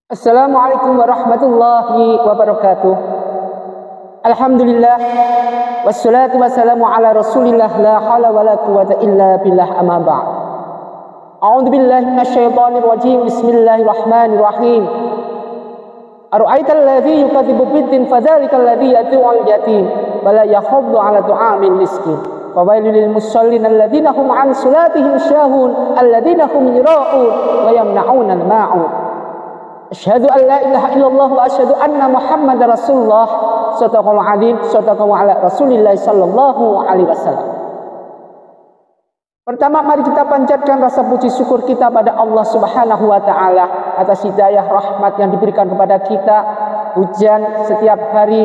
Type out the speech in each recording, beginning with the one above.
Assalamualaikum warahmatullahi wabarakatuh. Alhamdulillah wassalatu wassalamu ala rasulillah la hawla wala quwwata illa billah amma ba'd. A'udzu billahi minasyaitonir rajim. Bismillahirrahmanirrahim. Ara'aital ladzi yukadzibu bid-din fadzalikal ladzi yad'u'al yatim wa la yakhuddu 'ala tu'amil miskin. Fawailul lil musallin alladzina hum 'an salatihim syahun alladzina hum yura'un wa yamna'una al-ma'un. Asyhadu an la ilaha illallah wa asyhadu anna Muhammadar Rasulullah. Shadaqal adzim, shadaqallahu ala Rasulillah sallallahu alaihi wasallam. Pertama, mari kita panjatkan rasa puji syukur kita pada Allah Subhanahu wa taala atas hidayah rahmat yang diberikan kepada kita. Hujan setiap hari,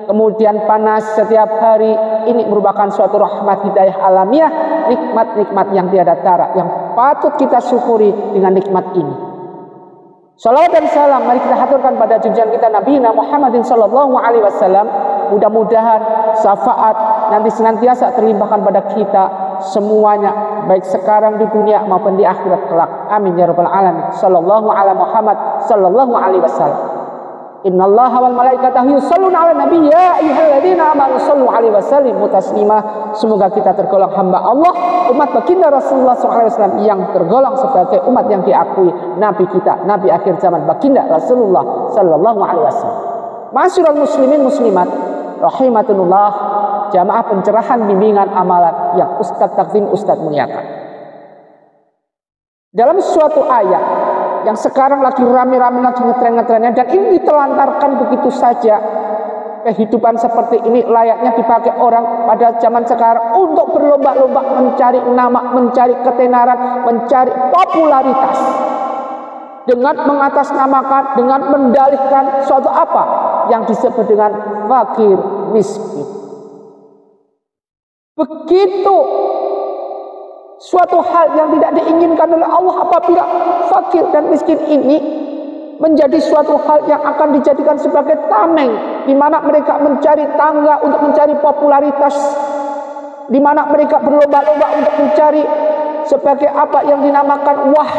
kemudian panas setiap hari, ini merupakan suatu rahmat hidayah alamiah, nikmat-nikmat yang tiada tara yang patut kita syukuri dengan nikmat ini. Salawat dan salam mari kita haturkan pada junjungan kita Nabi Muhammadin sallallahu alaihi wasallam. Mudah-mudahan syafaat nanti senantiasa terlimpahkan pada kita semuanya, baik sekarang di dunia maupun di akhirat kelak. Amin ya rabbal alamin. Sallallahu ala Muhammad sallallahu alaihi wasallam. Innallaha wal malaikatahu yusholluna 'alan nabi ya ayyuhalladzina amanu shollu 'alaihi wa sallimu taslima. Semoga kita tergolong hamba Allah, umat baginda Rasulullah SAW yang tergolong sebagai umat yang diakui nabi kita, nabi akhir zaman baginda Rasulullah sallallahu alaihi wasallam. Ma'asyiral muslimin muslimat rahimatunillah, jamaah pencerahan bimbingan amalan yang Ustadz Takdim Ustadz muliakan. Dalam suatu ayat yang sekarang lagi rame-rame, lagi ngetren-ngetrennya, dan ini ditelantarkan begitu saja. Kehidupan seperti ini layaknya dipakai orang pada zaman sekarang untuk berlomba-lomba mencari nama, mencari ketenaran, mencari popularitas, dengan mengatasnamakan, dengan mendalihkan suatu apa yang disebut dengan fakir miskin. Begitu suatu hal yang tidak diinginkan oleh Allah apabila fakir dan miskin ini menjadi suatu hal yang akan dijadikan sebagai tameng, di mana mereka mencari tangga untuk mencari popularitas, di mana mereka berlomba-lomba untuk mencari sebagai apa yang dinamakan wah,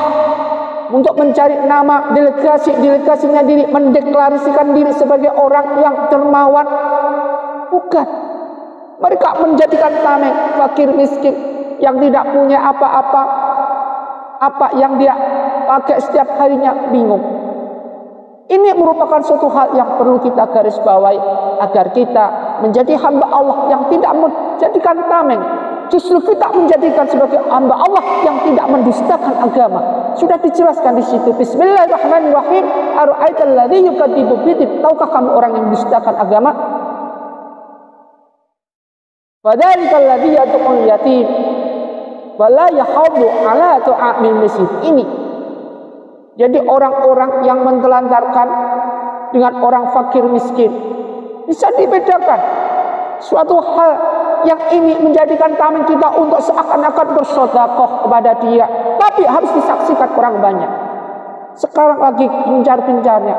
untuk mencari nama, delegasinya diri, mendeklarasikan diri sebagai orang yang dermawan. Bukan, mereka menjadikan tameng fakir miskin yang tidak punya apa-apa, apa yang dia pakai setiap harinya bingung. Ini merupakan suatu hal yang perlu kita garis bawahi agar kita menjadi hamba Allah yang tidak menjadikan tameng. Justru kita menjadikan sebagai hamba Allah yang tidak mendustakan agama. Sudah dijelaskan di situ. Bismillahirrahmanirrahim. Ara'aital ladzi yukadzibu bid-din. Tahukah kamu orang yang mendustakan agama? Fadzalikal ladzi yad'u'al yatim wala yakhuddu 'ala tu'amil miskin. Ini jadi orang-orang yang mentelantarkan dengan orang fakir miskin. Bisa dibedakan suatu hal yang ini menjadikan tameng kita untuk seakan-akan bersedekah kepada dia, tapi harus disaksikan orang banyak. Sekarang lagi gencar-gencarnya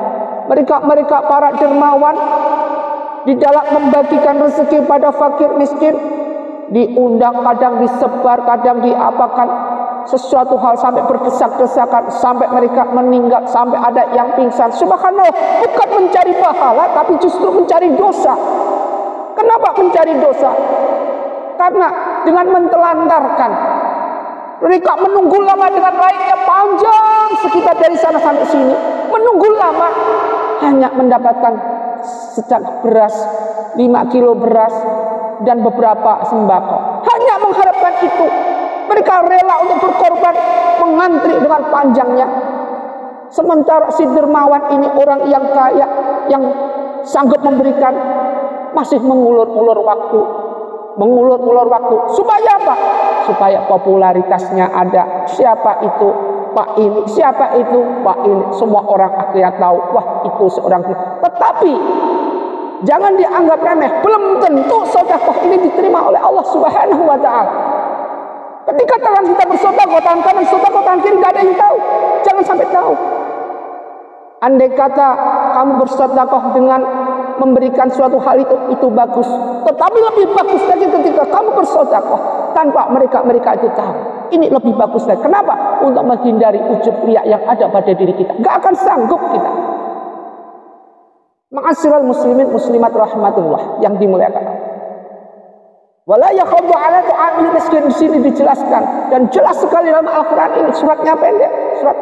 mereka para dermawan di dalam membagikan rezeki pada fakir miskin, diundang, kadang disebar, kadang diapakan sesuatu hal sampai berdesak-desakan, sampai mereka meninggal, sampai ada yang pingsan. Subhanallah, bukan mencari pahala tapi justru mencari dosa. Kenapa mencari dosa? Karena dengan mentelantarkan, mereka menunggu lama dengan lainnya panjang sekitar dari sana sampai sini, menunggu lama hanya mendapatkan secak beras, 5 kilo beras dan beberapa sembako. Hanya mengharapkan itu. Mereka rela untuk berkorban, mengantri dengan panjangnya. Sementara si dermawan ini, orang yang kaya, yang sanggup memberikan, masih mengulur-ulur waktu. Mengulur-ulur waktu. Supaya apa? Supaya popularitasnya ada. Siapa itu? Pak ini. Siapa itu? Pak ini. Semua orang akhirnya tahu. Wah, itu seorang. Tetapi jangan dianggap remeh. Belum tentu sedekah ini diterima oleh Allah Subhanahu wa taala. Ketika tangan kita bersedekah, tangan kanan sedekah, tangan kiri tidak ada yang tahu. Jangan sampai tahu. Andai kata kamu bersedekah dengan memberikan suatu hal itu bagus. Tetapi lebih bagus lagi ketika kamu bersedekah tanpa mereka itu tahu. Ini lebih bagus lagi. Kenapa? Untuk menghindari ujub riya yang ada pada diri kita. Gak akan sanggup kita. Ma'asyiral muslimin muslimat rahmatullah yang dimuliakan. Wala yakhuddu ala ta'amil miskin, di sini dijelaskan dan jelas sekali dalam Al-Qur'an ini. Suratnya pendek, surat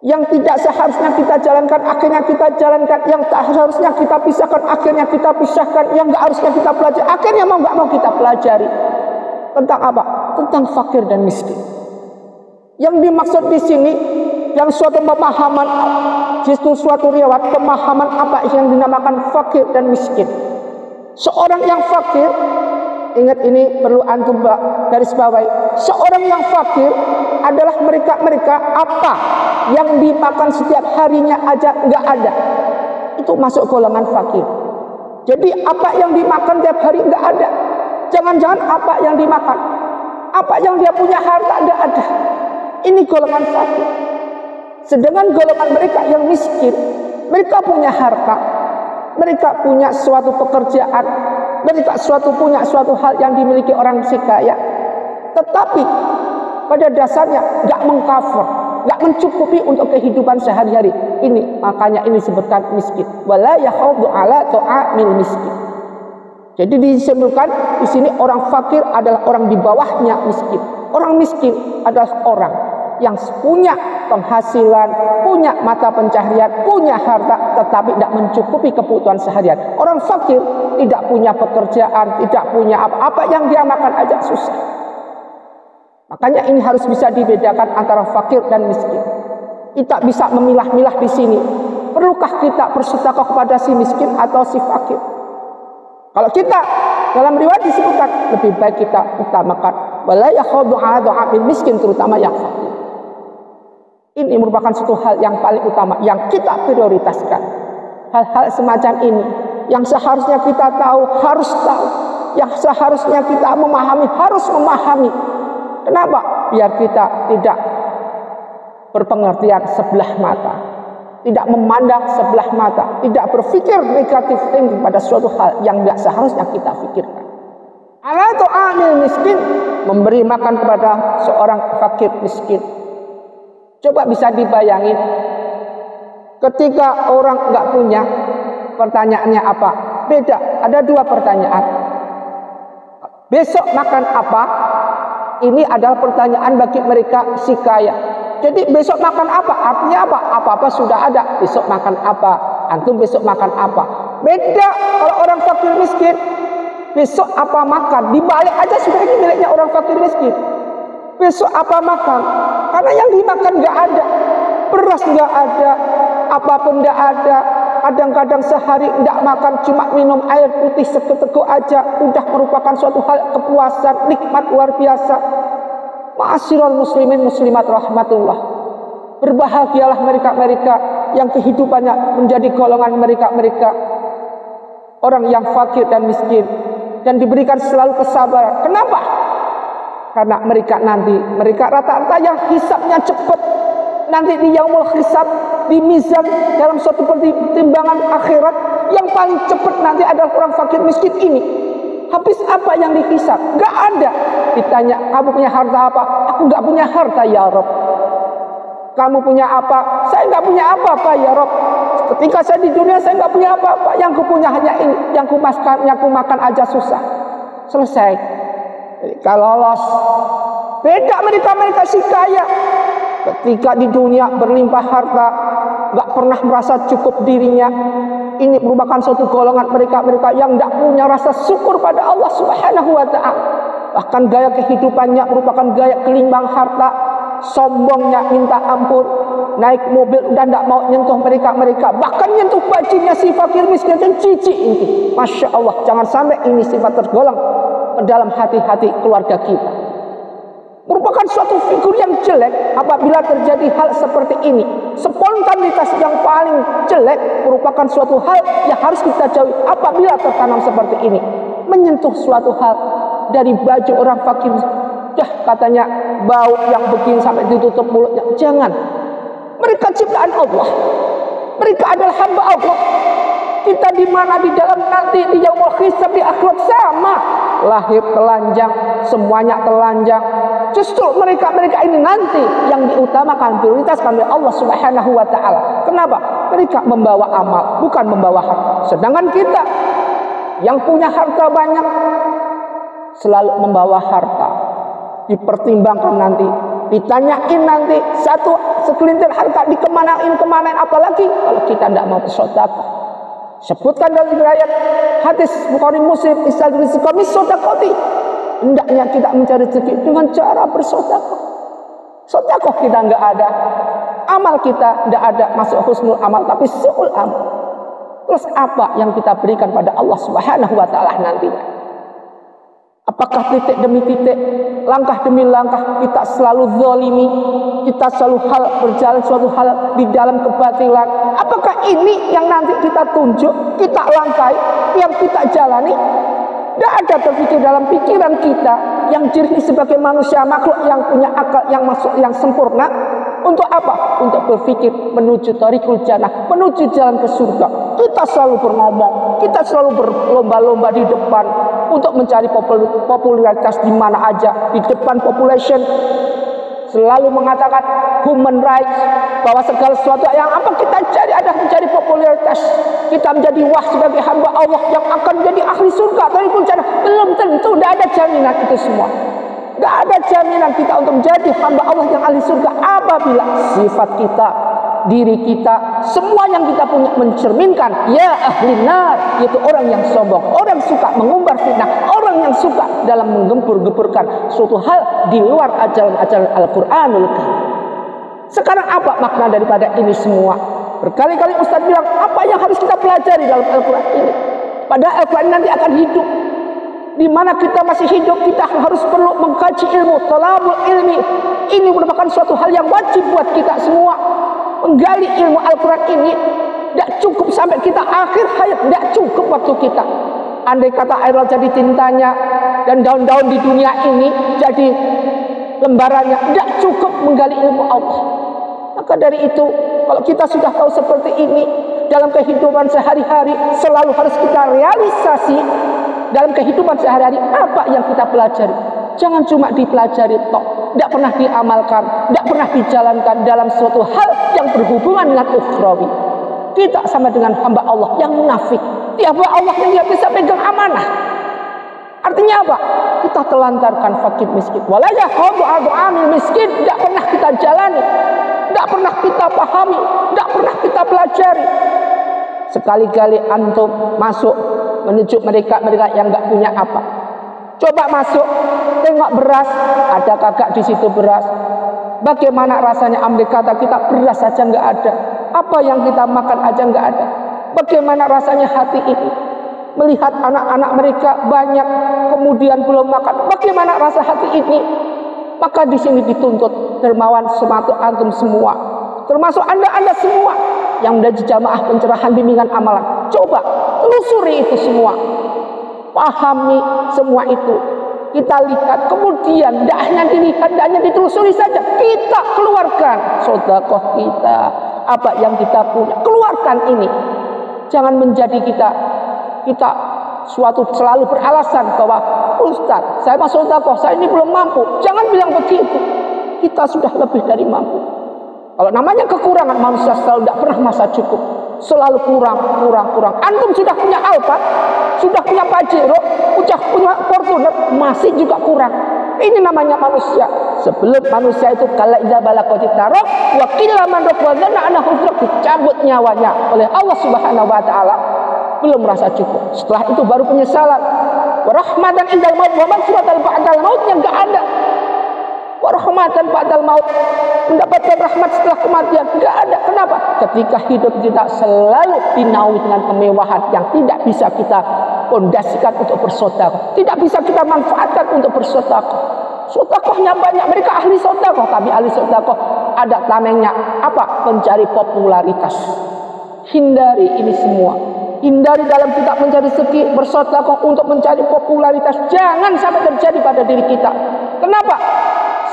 yang tidak seharusnya kita jalankan akhirnya kita jalankan, yang tak seharusnya kita pisahkan akhirnya kita pisahkan, yang gak harusnya kita pelajari akhirnya mau gak mau kita pelajari. Tentang apa? Tentang fakir dan miskin. Yang dimaksud di sini yang suatu pemahaman, justru suatu riwayat pemahaman apa yang dinamakan fakir dan miskin. Seorang yang fakir, ingat ini perlu antum garis bawahi. Seorang yang fakir adalah mereka apa yang dimakan setiap harinya aja nggak ada. Itu masuk golongan fakir. Jadi apa yang dimakan tiap hari nggak ada. Jangan-jangan apa yang dimakan, apa yang dia punya harta nggak ada. Ini golongan fakir. Sedangkan golongan mereka yang miskin, mereka punya harta, mereka punya suatu pekerjaan, mereka punya suatu hal yang dimiliki orang si kaya, tetapi pada dasarnya nggak mengcover, nggak mencukupi untuk kehidupan sehari-hari. Ini makanya ini disebutkan miskin. Wala yakhuddu ala ta'amil miskin. Jadi disebutkan di sini orang fakir adalah orang di bawahnya miskin. Orang miskin adalah orang yang punya penghasilan, punya mata pencaharian, punya harta, tetapi tidak mencukupi kebutuhan seharian. Orang fakir tidak punya pekerjaan, tidak punya apa-apa, yang dia makan aja susah. Makanya ini harus bisa dibedakan antara fakir dan miskin. Kita bisa memilah-milah di sini. Perlukah kita bersedekah kepada si miskin atau si fakir? Kalau kita dalam riwayat disebutkan lebih baik kita utamakan wala yakhuddu ala ta'amil miskin, terutama yang fakir. Ini merupakan suatu hal yang paling utama yang kita prioritaskan. Hal-hal semacam ini yang seharusnya kita tahu, harus tahu. Yang seharusnya kita memahami, harus memahami. Kenapa? Biar kita tidak berpengertian sebelah mata, tidak memandang sebelah mata, tidak berpikir negatif thinking pada suatu hal yang tidak seharusnya kita pikirkan. Ala ta'amil miskin, memberi makan kepada seorang fakir miskin. Coba bisa dibayangin, ketika orang nggak punya, pertanyaannya apa? Beda, ada dua pertanyaan. Besok makan apa? Ini adalah pertanyaan bagi mereka si kaya. Jadi besok makan apa? Artinya apa? Apa-apa sudah ada. Besok makan apa? Antum besok makan apa? Beda kalau orang fakir miskin. Besok apa makan? Dibalik aja sudah ini miliknya orang fakir miskin. Besok apa makan? Karena yang dimakan nggak ada, beras nggak ada, apapun nggak ada. Kadang-kadang sehari nggak makan, cuma minum air putih seketeguk aja, udah merupakan suatu hal kepuasan, nikmat luar biasa. Ma'asyiral muslimin muslimat rahmatullah. Berbahagialah mereka-mereka yang kehidupannya menjadi golongan mereka-mereka orang yang fakir dan miskin, dan diberikan selalu kesabaran. Kenapa? Karena mereka rata-rata yang hisabnya cepat. Nanti di yaumul hisab, di mizan, dalam suatu pertimbangan akhirat, yang paling cepat nanti adalah orang fakir miskin ini. Habis apa yang dihisab? Gak ada. Ditanya, kamu punya harta apa? Aku gak punya harta ya Rob. Kamu punya apa? Saya gak punya apa-apa ya Rob. Ketika saya di dunia saya gak punya apa-apa. Yang ku punya hanya ini. Yang ku makan aja susah. Selesai. Kalau lolos, beda mereka si kaya. Ketika di dunia berlimpah harta, gak pernah merasa cukup dirinya. Ini merupakan suatu golongan mereka yang tidak punya rasa syukur pada Allah Subhanahu wa ta'ala. Bahkan gaya kehidupannya merupakan gaya kelimbang harta, sombongnya minta ampun, naik mobil udah tidak mau nyentuh mereka, bahkan nyentuh bajunya si fakir miskin dan jijik itu. Masya Allah, jangan sampai ini sifat tergolong ke dalam hati-hati keluarga kita. Merupakan suatu figur yang jelek apabila terjadi hal seperti ini. Spontanitas yang paling jelek merupakan suatu hal yang harus kita jauhi apabila tertanam seperti ini. Menyentuh suatu hal dari baju orang fakir, katanya bau yang begini sampai ditutup mulutnya. Jangan. Mereka ciptaan Allah. Mereka adalah hamba Allah. Kita di mana di dalam nanti di yaumul hisab di akhirat sama. Lahir telanjang, semuanya telanjang. justru mereka ini nanti yang diutamakan, prioritaskan oleh Allah Subhanahu wa taala. Kenapa? Mereka membawa amal, bukan membawa harta. Sedangkan kita yang punya harta banyak selalu membawa harta. Dipertimbangkan nanti, ditanyain nanti satu segelintir harta dikemanain, apalagi kalau kita tidak mau bersedekah. Sebutkan dalam riwayat hadis Bukhari Muslim, istadri sikamis sodakoti. Hendaknya kita mencari rezeki dengan cara bersedekah. Sedekah kita enggak ada, amal kita enggak ada, masuk husnul amal tapi su'ul amal. Terus apa yang kita berikan pada Allah Subhanahu wa taala nantinya? Apakah titik demi titik, langkah demi langkah kita selalu zalimi, kita selalu berjalan suatu hal di dalam kebatilan? Apakah ini yang nanti kita tunjuk, kita langkai, yang kita jalani? Tidak ada terpikir dalam pikiran kita yang jernih sebagai manusia makhluk yang punya akal yang masuk yang sempurna. Untuk apa? Untuk berpikir menuju thariqul jannah, menuju jalan ke surga. Kita selalu berngomong, kita selalu berlomba-lomba di depan untuk mencari popularitas di mana aja, di depan population. Selalu mengatakan human rights, bahwa segala sesuatu yang apa kita cari adalah mencari popularitas. Kita menjadi wah sebagai hamba Allah yang akan menjadi ahli surga. Thariqul jannah belum tentu, tidak ada jaminan itu semua. Tidak ada jaminan kita untuk menjadi hamba Allah yang ahli surga apabila sifat kita, diri kita, semua yang kita punya mencerminkan ya ahli nar, yaitu orang yang sombong, orang yang suka mengumbar fitnah, orang yang suka dalam menggempur-gemburkan suatu hal di luar ajaran-ajaran Al-Quranul Karim. Sekarang apa makna daripada ini semua? Berkali-kali Ustaz bilang apa yang harus kita pelajari dalam Al-Quran ini? Padahal Al-Quran nanti akan hidup. Di mana kita masih hidup, kita harus perlu mengkaji ilmu, talabul ilmi. Ini merupakan suatu hal yang wajib buat kita semua. Menggali ilmu Al-Quran ini tidak cukup sampai kita akhir hayat, tidak cukup waktu kita. Andai kata air laut jadi tintanya dan daun-daun di dunia ini jadi lembarannya, tidak cukup menggali ilmu Allah. Maka dari itu, kalau kita sudah tahu seperti ini, dalam kehidupan sehari-hari selalu harus kita realisasi. Dalam kehidupan sehari-hari apa yang kita pelajari? Jangan cuma dipelajari tok, tidak pernah diamalkan, tidak pernah dijalankan dalam suatu hal yang berhubungan dengan ukhrawi. Kita sama dengan hamba Allah yang munafik. Hamba Allah yang tidak bisa pegang amanah. Artinya apa? Kita telantarkan fakir miskin. Wala yakhudhu ad'amil miskin, tidak pernah kita jalani, tidak pernah kita pahami, tidak pernah kita pelajari. Sekali-kali antum masuk menuju mereka yang nggak punya apa. Coba masuk, tengok beras, ada kagak di situ beras? Bagaimana rasanya? Ambil kata kita beras saja nggak ada, apa yang kita makan aja nggak ada. Bagaimana rasanya hati ini melihat anak-anak mereka banyak kemudian belum makan? Bagaimana rasa hati ini? Maka di sini dituntut dermawan semata antum semua, termasuk anda semua yang menjadi jamaah pencerahan bimbingan amalan. Coba telusuri itu semua, pahami semua itu, kita lihat, kemudian tidak hanya dilihat, tidak hanya ditelusuri saja, kita keluarkan sedekah kita, apa yang kita punya, keluarkan ini. Jangan menjadi kita suatu selalu beralasan bahwa Ustaz, saya masuk sedekah, saya ini belum mampu. Jangan bilang begitu, kita sudah lebih dari mampu. Kalau namanya kekurangan, manusia selalu tidak pernah masa cukup, selalu kurang. Antum sudah punya Alphard, sudah punya Pajero, sudah punya Fortuner, masih juga kurang. Ini namanya manusia. Sebelum manusia itu kala idza balaqati taraq wa qila man rabbana anahu dicabut nyawanya oleh Allah Subhanahu wa taala, belum merasa cukup. Setelah itu baru penyesalan. Wa rahmatan indal maut wa maghfiratan ba'dal maut, yang enggak ada. Warahmatan ba'dal maut, mendapatkan rahmat setelah kematian, tidak ada. Kenapa? Ketika hidup kita selalu dinaungi dengan kemewahan yang tidak bisa kita pondasikan untuk bersedekah, tidak bisa kita manfaatkan untuk bersedekah. Sedekahnya banyak, mereka ahli sedekah, tapi ahli sedekah ada tamengnya apa? Mencari popularitas. Hindari ini semua. Hindari dalam kita mencari rezeki, bersedekah untuk mencari popularitas. Jangan sampai terjadi pada diri kita. Kenapa?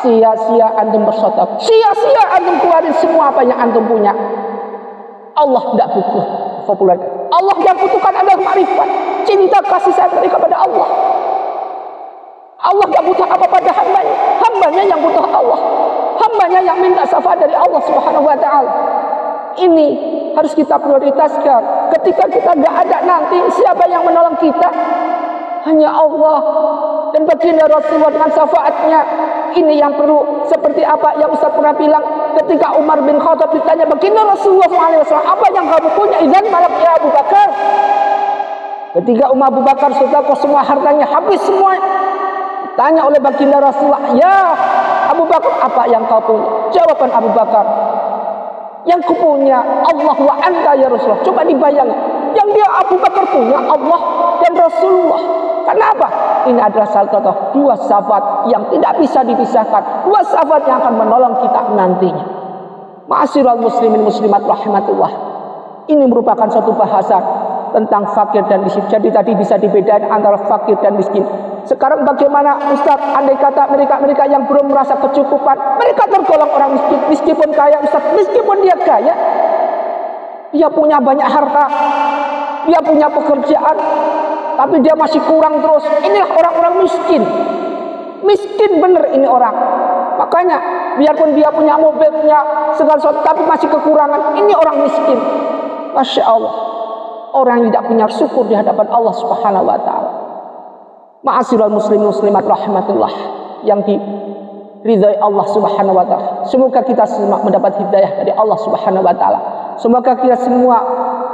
Sia-sia antum bersedekah, sia-sia antum keluarin semua apa yang antum punya. Allah tidak butuh popularitas. Allah yang butuhkan adalah ma'rifat, cinta kasih sayang mereka kepada Allah. Allah gak butuh apa pada hambanya. Hambanya yang butuh Allah. Hambanya yang minta syafaat dari Allah Subhanahu wa ta'ala. Ini harus kita prioritaskan. Ketika kita gak ada nanti, siapa yang menolong kita? Hanya Allah. Dan baginda Rasulullah dengan syafaatnya. Ini yang perlu. Seperti apa yang Ustaz pernah bilang ketika Umar bin Khattab ditanya, baginda Rasulullah SAW, apa yang kamu punya? Idzan malak ya Abu Bakar. Ketika Umar Abu Bakar sudah semua hartanya habis semua. Tanya oleh baginda Rasulullah, ya Abu Bakar, apa yang kau punya? Jawaban Abu Bakar, yang kupunya Allah wa anta ya Rasulullah. Coba dibayangkan, yang dia Abu Bakar punya Allah dan Rasulullah. Kenapa? Ini adalah salah satu dua sahabat yang tidak bisa dipisahkan. Dua sahabat yang akan menolong kita nantinya. Ma'asyiral muslimin muslimat rahimatullah. Ini merupakan satu bahasan tentang fakir dan miskin. Jadi tadi bisa dibedakan antara fakir dan miskin. Sekarang bagaimana Ustaz? Andai kata mereka yang belum merasa kecukupan, mereka tergolong orang miskin. Meskipun kaya Ustaz, meskipun dia kaya, dia punya banyak harta, dia punya pekerjaan, tapi dia masih kurang terus. Inilah orang-orang miskin. Miskin bener ini orang. Makanya biarpun dia punya mobil, punya segala sesuatu, tapi masih kekurangan. Ini orang miskin. Masya Allah. Orang yang tidak punya syukur di hadapan Allah Subhanahu wa ta'ala. Ma'asyiral muslimin muslimat rahmatullah yang diridhai Allah Subhanahu wa ta'ala. Semoga kita semua mendapat hidayah dari Allah Subhanahu wa ta'ala. Semoga kita semua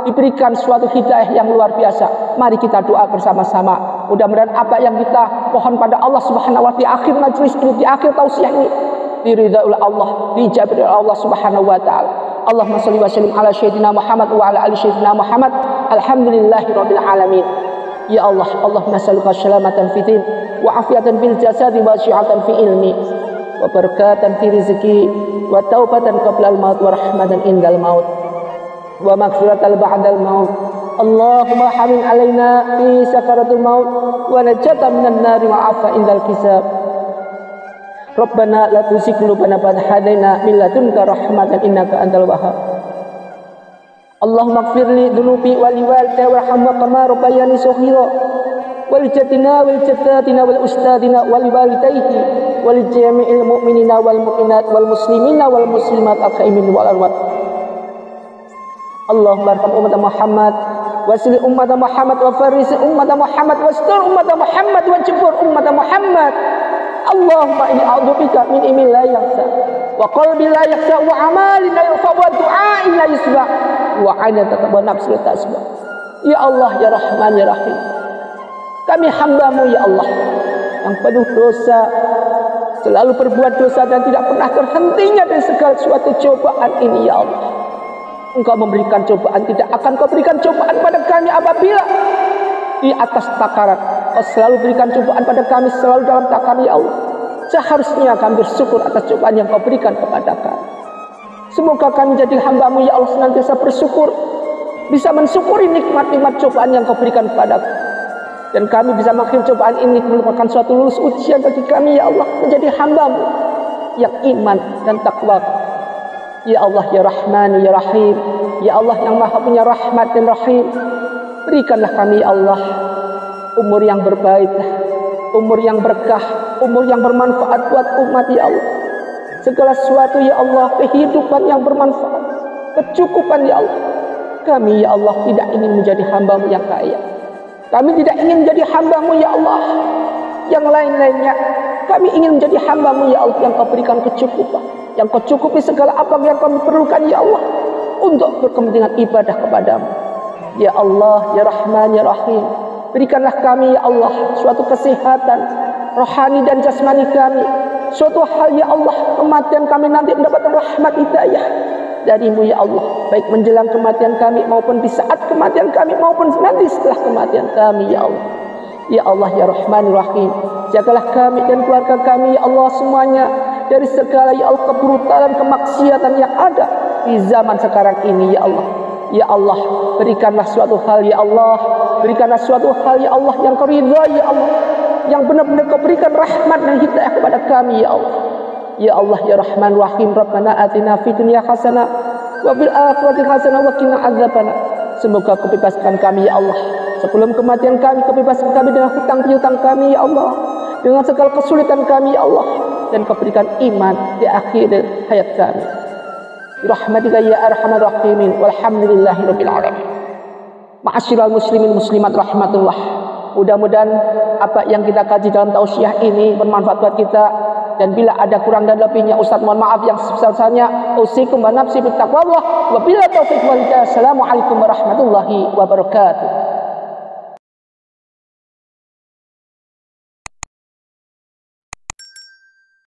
diberikan suatu hidayah yang luar biasa. Mari kita doa bersama-sama. Mudah-mudahan apa yang kita mohon pada Allah Subhanahu wa ta'ala di akhir majlis ini, di akhir tausiah ini, diridhai oleh Allah, dijabari oleh Allah Subhanahu wa ta'ala. Allahumma shalli wa sallim ala sayyidina Muhammad wa ala ali sayyidina Muhammad. Alhamdulillahirabbil alamin. Ya Allah, Allahumma nas'aluka salamatan fi din wa afiatan fil jasadi wa syi'atan fi ilmi wa barakatan fi rizqi wa taubatan qabla al-maut wa rahmatan indal maut wa maghfiratan ba'dal maut. Allahumma hamin alaina fi sakaratul maut wa najatan minan nari wa afa indal hisab. Rabbana la tuzigh qulubana ba'da idh hadaytana min ladunka rahmatan innaka antal wahhab. Allahumma ighfir li dhunubi wa li walidayya warhamhuma kama rabbayani shaghira wa li jadina wa li jaddatina wa li ustadina wa li walidayhi wa li jami'il mu'minina wal mu'minat wal muslimina wal muslimat al-qaimin wal amwat. Allahumma arham ummat Muhammad wasli ummat Muhammad wa farris ummat Muhammad wastur ummat Muhammad wa jibur ummat Muhammad. Allahumma inni a'udzubika min ilmin la yakhsha wa qalbin la yakhsha wa amalin la yarfa wa du'ain la yusma wa 'ainan tataba nafsi la tasba. Ya Allah ya Rahman ya Rahim, kami hamba-Mu ya Allah yang penuh dosa, selalu berbuat dosa dan tidak pernah terhentinya dari segala suatu cobaan ini ya Allah. Engkau memberikan cobaan, tidak akan Kau berikan cobaan pada kami apabila di atas takaran. Kau selalu berikan cobaan pada kami, selalu dalam takaran ya Allah. Seharusnya kami bersyukur atas cobaan yang Kau berikan kepada kami. Semoga kami jadi hamba-Mu ya Allah senantiasa bersyukur, bisa mensyukuri nikmat-nikmat cobaan yang Kau berikan kepada kami. Dan kami bisa mengakhiri cobaan ini merupakan suatu lulus ujian bagi kami ya Allah, menjadi hamba-Mu yang iman dan takwa. Ya Allah ya Rahman ya Rahim, ya Allah yang Maha punya rahmat dan rahim, berikanlah kami ya Allah umur yang berbaik, umur yang berkah, umur yang bermanfaat buat umat ya Allah. Segala sesuatu ya Allah, kehidupan yang bermanfaat, kecukupan ya Allah. Kami ya Allah tidak ingin menjadi hamba-Mu yang kaya. Kami tidak ingin menjadi hamba-Mu ya Allah yang lain-lainnya. Kami ingin menjadi hamba-Mu ya Allah yang Kau berikan kecukupan, yang Kau cukupi segala apa yang kami perlukan ya Allah untuk berkepentingan ibadah kepada-Mu. Ya Allah ya Rahman ya Rahim, berikanlah kami ya Allah suatu kesehatan rohani dan jasmani kami. Suatu hal ya Allah, kematian kami nanti mendapatkan rahmat hidayah dari-Mu ya Allah, baik menjelang kematian kami maupun di saat kematian kami maupun nanti setelah kematian kami ya Allah. Ya Allah ya Rahman Rahim, jagalah kami dan keluarga kami ya Allah semuanya dari segala ya Allah kebrutalan, kemaksiatan yang ada di zaman sekarang ini ya Allah. Ya Allah, berikanlah suatu hal ya Allah, berikanlah suatu hal ya Allah yang Kau ridhai ya Allah, yang benar-benar Kau berikan rahmat dan hidayah kepada kami ya Allah. Ya Allah ya Rahman Rahim, Rabbana atina fid dunya hasanah wa fil akhirati hasanah wa qina adzabannar. Semoga Kau bebaskan kami ya Allah sebelum kematian kami, Kau bebaskan kami dengan hutang piutang kami ya Allah. dengan segala kesulitan kami ya Allah, dan Kau berikan iman di akhir hayat kami. Birahmatika ya arhamar rahimin, walhamdulillahirabbil alamin. Ma'asyiral muslimin muslimat rahmatullah. Mudah-mudahan apa yang kita kaji dalam tausiah ini bermanfaat buat kita, dan bila ada kurang dan lebihnya Ustaz mohon maaf yang sebesar-besarnya. Usikum wa nafsi bittaqwallah wa billahi taufiq wal hidayah. Assalamualaikum warahmatullahi wabarakatuh.